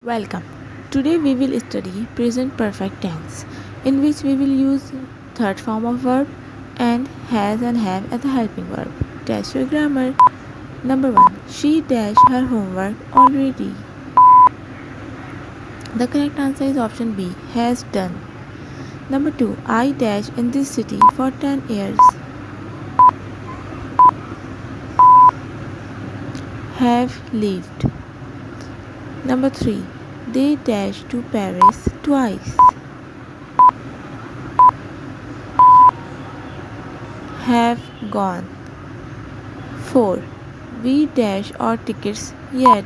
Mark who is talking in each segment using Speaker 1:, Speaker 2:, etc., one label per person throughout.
Speaker 1: Welcome. Today we will study present perfect tense, in which we will use third form of verb and has and have as a helping verb. Test your grammar. Number 1. She dashed her homework already. The correct answer is option B, has done. Number 2. I dashed in this city for 10 years. Have lived. Number 3. They dashed to Paris twice. Have gone. 4. We dash our tickets yet.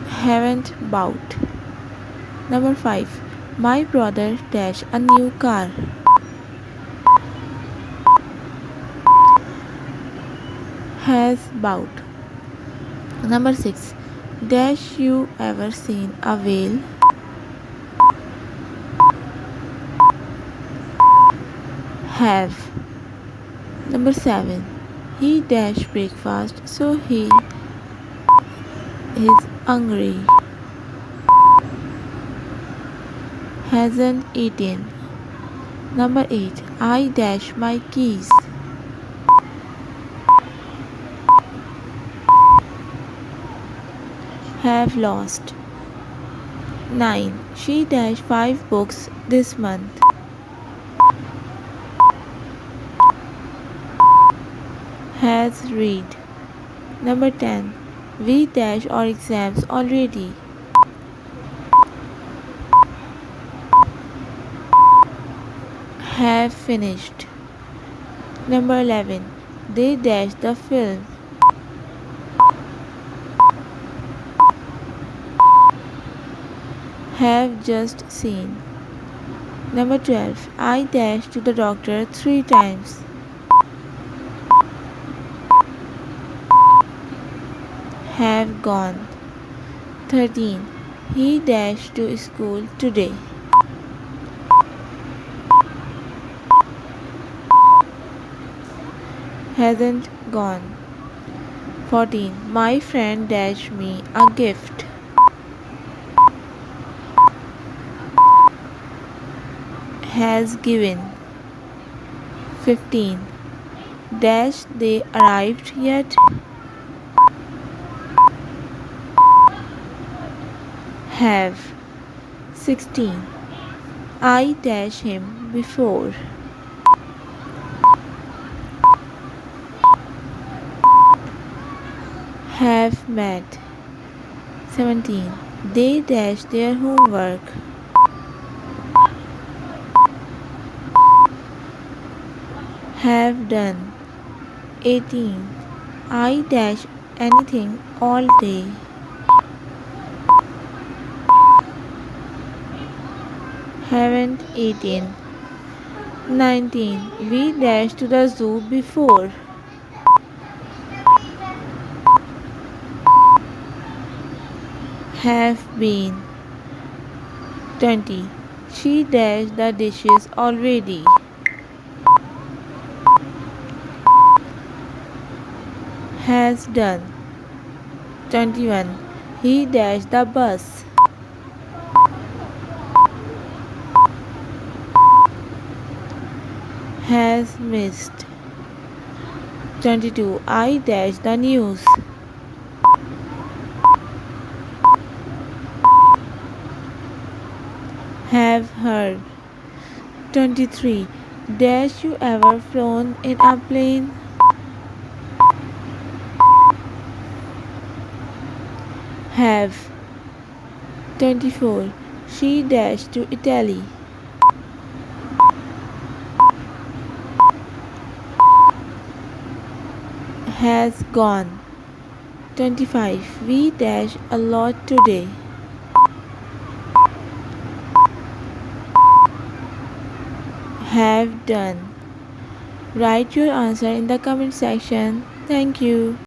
Speaker 1: Haven't bought. Number 5. My brother dash a new car. Has bought. Number 6. Dash you ever seen a whale? Have. Number 7. He dashed breakfast so he is hungry. Hasn't eaten. Number 8. I dash my keys. Have lost. 9. She dashed 5 books this month. Has read. Number 10. We dash our exams already. Have finished. Number 11. They dash the film. Have just seen. Number 12. I dashed to the doctor 3 times. Have gone. 13. He dashed to school today. Hasn't gone. 14. My friend dashed me a gift. Has given. 15. Dash they arrived yet? Have. 16. I dash him before. Have met. 17. They dash their homework. Have done. 18. I dash anything all day. Haven't eaten. 19. We dash to the zoo before. Have been. 20. She dashed the dishes already. Has done. 21. He dashed the bus. Has missed. 22. I dash the news. Have heard. 23. Dash you ever flown in a plane? Have. 24. She dashed to Italy. Has gone. 25. We dash a lot today. Have done. Write your answer in the comment section. Thank you.